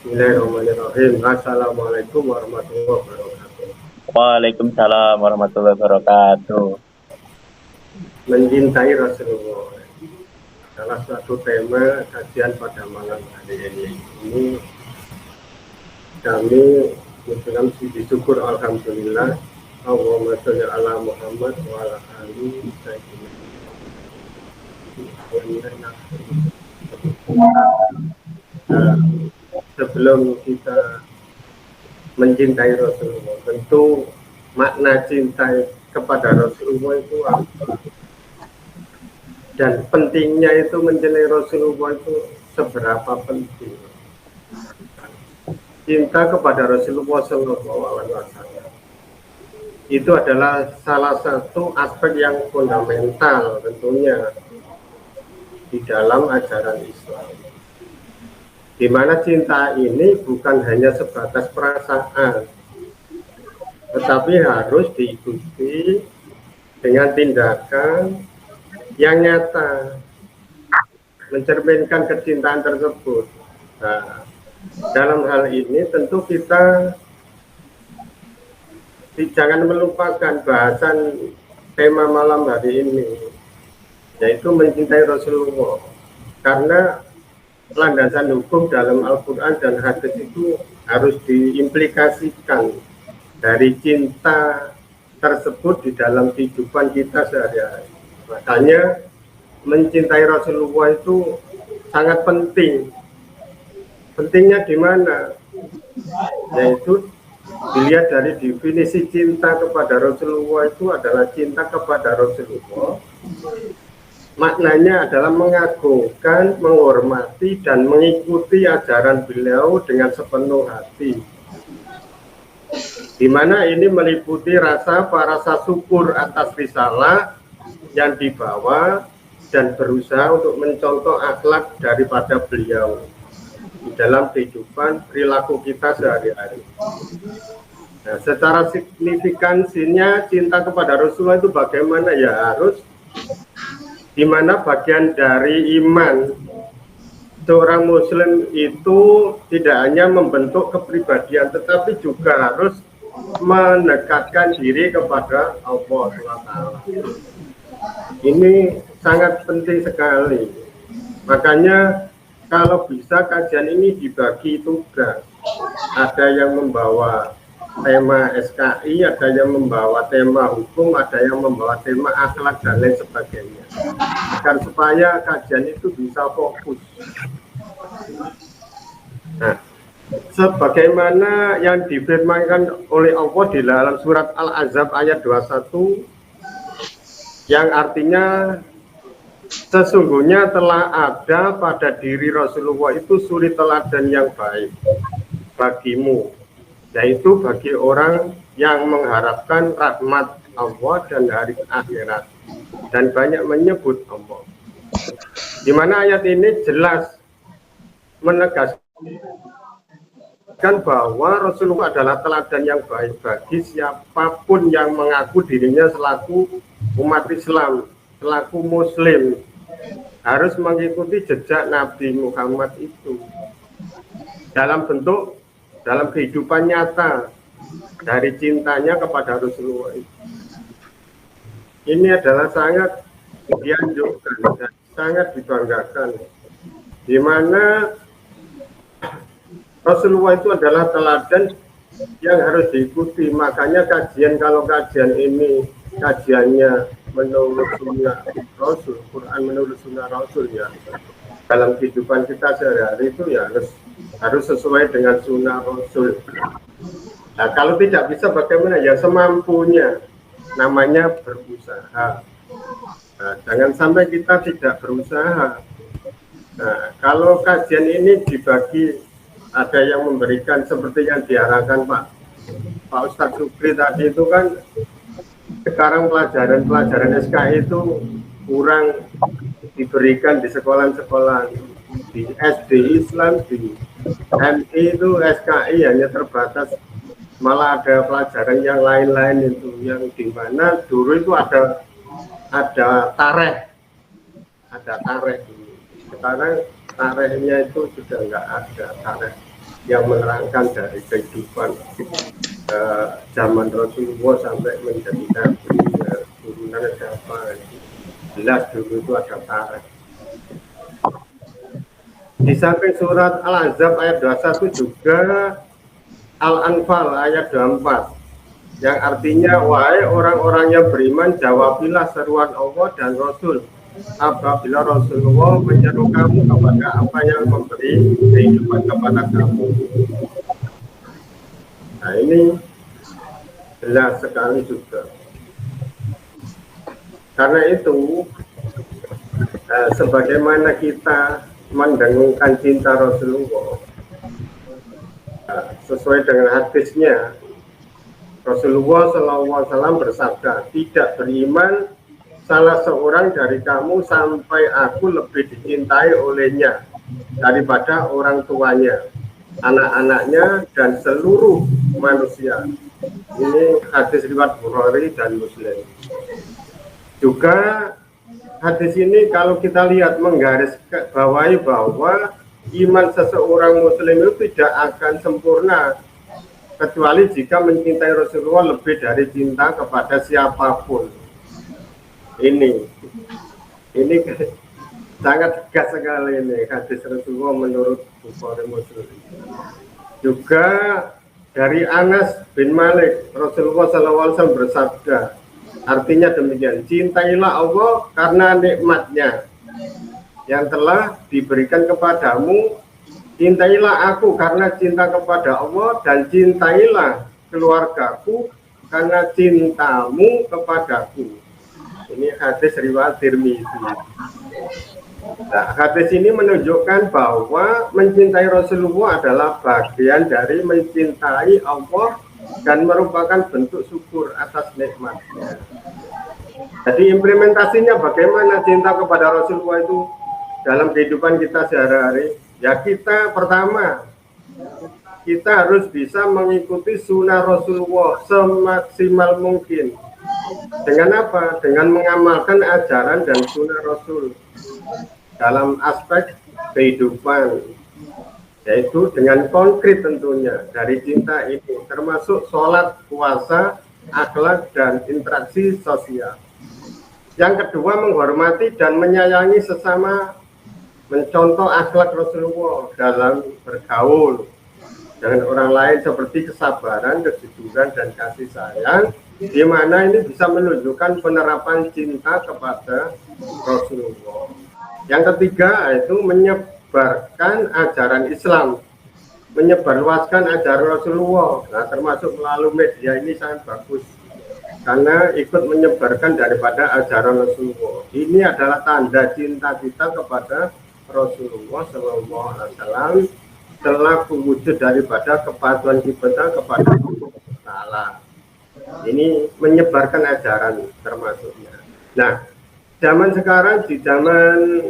Bismillahirrahmanirrahim. Assalamualaikum warahmatullahi wabarakatuh. Waalaikumsalam warahmatullahi wabarakatuh. Mencintai Rasulullah. Salah satu tema kajian pada malam hari ini. Ini kami mengucapkan puji syukur alhamdulillah. Allahumma sholli ala Muhammad wa ala ali sayyidina. Sebelum kita mencintai Rasulullah, tentu makna cinta kepada Rasulullah itu apa? Dan pentingnya itu mencintai Rasulullah itu seberapa penting? Cinta kepada Rasulullah SAW itu adalah salah satu aspek yang fundamental tentunya di dalam ajaran Islam. Di mana cinta ini bukan hanya sebatas perasaan, tetapi harus diikuti dengan tindakan yang nyata, mencerminkan kecintaan tersebut. Nah, dalam hal ini tentu kita jangan melupakan bahasan tema malam hari ini, yaitu mencintai Rasulullah. Karena landasan hukum dalam Al-Quran dan hadis itu harus diimplikasikan dari cinta tersebut di dalam kehidupan kita sehari-hari. Makanya mencintai Rasulullah itu sangat penting. Pentingnya di mana? Yaitu dilihat dari definisi cinta kepada Rasulullah itu adalah cinta kepada Rasulullah. Maknanya adalah mengagungkan, menghormati, dan mengikuti ajaran beliau dengan sepenuh hati. Di mana ini meliputi rasa syukur atas risalah yang dibawa dan berusaha untuk mencontoh akhlak daripada beliau di dalam kehidupan perilaku kita sehari-hari. Nah, secara signifikansinya cinta kepada Rasulullah itu bagaimana? Ya harus di mana bagian dari iman seorang muslim itu tidak hanya membentuk kepribadian, tetapi juga harus mendekatkan diri kepada Allah SWT. Ini sangat penting sekali. Makanya kalau bisa kajian ini dibagi tugas. Ada yang membawa tema SKI, ada yang membawa tema hukum, ada yang membawa tema akhlak dan lain sebagainya. Agar supaya kajian itu bisa fokus. Nah, sebagaimana yang difirmankan oleh Allah di dalam surat Al-Ahzab ayat 21, yang artinya sesungguhnya telah ada pada diri Rasulullah itu suri teladan yang baik bagimu, yaitu bagi orang yang mengharapkan rahmat Allah dan hari akhirat, dan banyak menyebut Allah. Di mana ayat ini jelas menegaskan bahwa Rasulullah adalah teladan yang baik bagi siapapun yang mengaku dirinya selaku umat Islam, selaku muslim, harus mengikuti jejak Nabi Muhammad itu dalam kehidupan nyata dari cintanya kepada Rasulullah itu. Ini adalah sangat dianjurkan dan sangat dibanggakan, di mana Rasulullah itu adalah teladan yang harus diikuti. Makanya kalau kajian ini kajiannya menurut sunnah Rasul, Quran menurut sunnah Rasul, ya dalam kehidupan kita sehari-hari itu ya harus sesuai dengan sunnah Rasul. Nah, kalau tidak bisa bagaimana? Ya semampunya, namanya berusaha. Nah, jangan sampai kita tidak berusaha. Nah, kalau kajian ini dibagi, ada yang memberikan seperti yang diarahkan Pak Ustadz Supri tadi itu kan, sekarang pelajaran SKI itu kurang diberikan di sekolah-sekolah, di SD Islam, di MI itu SKI hanya terbatas, malah ada pelajaran yang lain-lain itu, yang dimana dulu itu ada tareh dulu. Sekarang tarehnya itu sudah nggak ada tareh. yang menerangkan dari kehidupan zaman Rasulullah sampai menjadi nabi, turunan siapa. Jelas dulu itu ada tarik. Di samping surat Al-Ahzab ayat 21 juga Al-Anfal ayat 24 yang artinya, wahai orang-orang yang beriman, jawabilah seruan Allah dan Rasul apabila Rasulullah menyeru kamu kepada apa yang memberi kehidupan kepada kamu. Nah, ini jelas sekali juga. Karena itu sebagaimana kita mendengungkan cinta Rasulullah, sesuai dengan hadisnya, Rasulullah SAW bersabda, tidak beriman salah seorang dari kamu sampai aku lebih dicintai olehnya daripada orang tuanya, anak-anaknya, dan seluruh manusia. Ini hadis riwayat Bukhari dan Muslim. Juga hadis ini kalau kita lihat menggarisbawahi bahwa iman seseorang muslim itu tidak akan sempurna kecuali jika mencintai Rasulullah lebih dari cinta kepada siapapun. Ini sangat tegas sekali ini hadis Rasulullah menurut Bukhari Muslim. Juga dari Anas bin Malik, Rasulullah SAW bersabda, artinya demikian, cintailah Allah karena nikmatnya yang telah diberikan kepadamu, cintailah aku karena cinta kepada Allah, dan cintailah keluargaku karena cintamu kepadaku. Ini hadis riwayat Tirmidzi. Nah, hadis ini menunjukkan bahwa mencintai Rasulullah adalah bagian dari mencintai Allah dan merupakan bentuk syukur atas nikmatnya. Jadi implementasinya bagaimana cinta kepada Rasulullah itu dalam kehidupan kita sehari-hari? Ya, kita pertama, kita harus bisa mengikuti sunnah Rasulullah semaksimal mungkin. Dengan apa? Dengan mengamalkan ajaran dan sunnah Rasul dalam aspek kehidupan, yaitu dengan konkret tentunya dari cinta ini, termasuk sholat, puasa, akhlak, dan interaksi sosial. Yang kedua, menghormati dan menyayangi sesama, mencontoh akhlak Rasulullah dalam bergaul dengan orang lain seperti kesabaran, kejujuran, dan kasih sayang, di mana ini bisa menunjukkan penerapan cinta kepada Rasulullah. Yang ketiga itu menyebarkan ajaran Islam, menyebarluaskan ajaran Rasulullah. Nah, termasuk melalui media ini sangat bagus karena ikut menyebarkan daripada ajaran Rasulullah. Ini adalah tanda cinta kita kepada Rasulullah SAW telah wujud daripada kepatuhan kita kepada Allah Ta'ala. Ini menyebarkan ajaran termasuknya. Nah, zaman sekarang, di zaman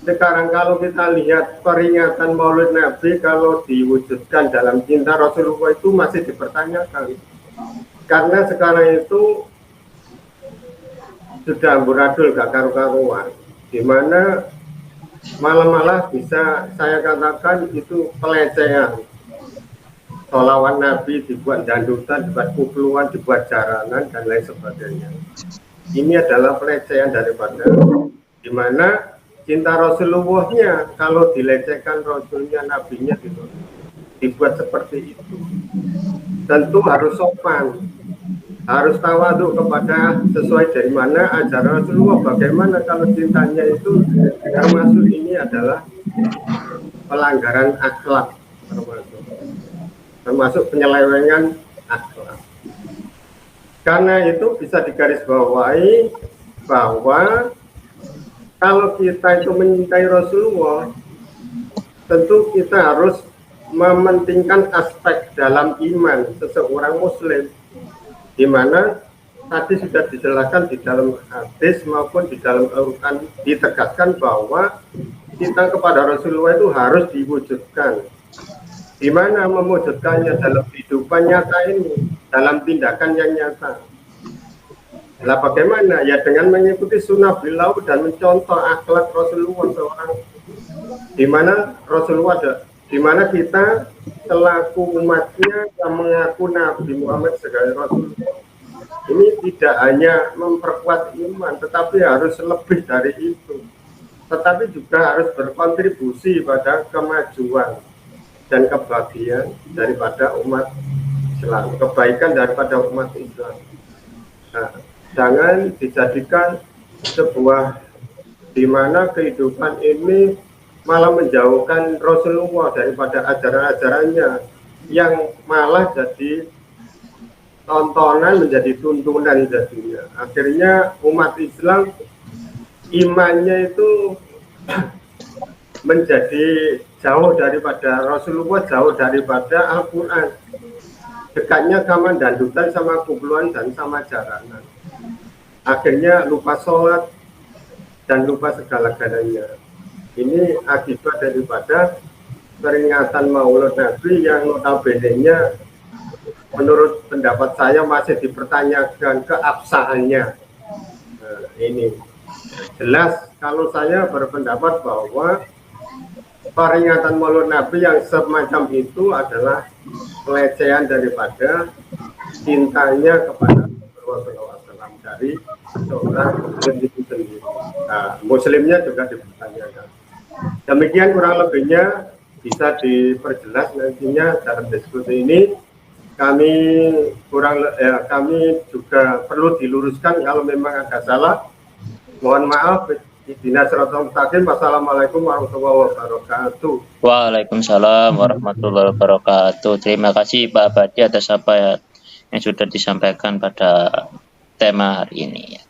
sekarang kalau kita lihat peringatan Maulid Nabi, kalau diwujudkan dalam cinta Rasulullah itu masih dipertanyakan. Karena sekarang itu sudah amburadul gak karu-karuan, di mana malah bisa saya katakan itu pelecehan. Sholawat Nabi dibuat dandutan, dibuat kupluan, dibuat jaranan, dan lain sebagainya. Ini adalah pelecehan daripada, di mana cinta Rasulullahnya kalau dilecehkan Rasulnya, Nabinya gitu, dibuat seperti itu. Tentu harus sopan, harus tawadhu kepada sesuai dari mana ajaran Rasulullah. Bagaimana kalau cintanya itu termasuk ini adalah pelanggaran akhlak, termasuk penyelewengan akhlak. Karena itu bisa digarisbawahi bahwa kalau kita itu mencintai Rasulullah, tentu kita harus mementingkan aspek dalam iman seseorang muslim, di mana tadi sudah dijelaskan di dalam hadis maupun di dalam Al-Quran, ditegaskan bahwa cinta kepada Rasulullah itu harus diwujudkan. Di mana mewujudkannya dalam kehidupan nyata ini, dalam tindakan yang nyata. Nah, bagaimana? Ya dengan mengikuti sunnah beliau dan mencontoh akhlak Rasulullah seorang, di mana Rasulullah di mana kita selaku umatnya yang mengaku Nabi Muhammad sebagai Rasul ini tidak hanya memperkuat iman, tetapi harus lebih dari itu. Tetapi juga harus berkontribusi pada kemajuan dan kebahagiaan daripada umat Islam, kebaikan daripada umat Islam. Nah, jangan dijadikan sebuah di mana kehidupan ini malah menjauhkan Rasulullah daripada ajaran-ajarannya, yang malah jadi tontonan, menjadi tuntunan jadinya. Akhirnya umat Islam imannya itu menjadi jauh daripada Rasulullah, jauh daripada Al-Quran, dekatnya sama dandutan, sama kumpulan, dan sama jaranan. Akhirnya lupa sholat dan lupa segala-galanya. Ini akibat daripada peringatan Maulid Nabi yang notabene-nya menurut pendapat saya masih dipertanyakan keabsahannya. Nah, ini jelas kalau saya berpendapat bahwa peringatan Maulid Nabi yang semacam itu adalah pelecehan daripada cintanya kepada Rasulullah SAW dari seorang muslim itu sendiri. Nah, muslimnya juga dipertanyakan. Demikian kurang lebihnya, bisa diperjelas nantinya dalam diskusi ini. Kami juga perlu diluruskan kalau memang ada salah. Mohon maaf. Wassalamualaikum warahmatullahi wabarakatuh. Waalaikumsalam warahmatullahi wabarakatuh. Terima kasih Pak Badi atas apa yang sudah disampaikan pada tema hari ini.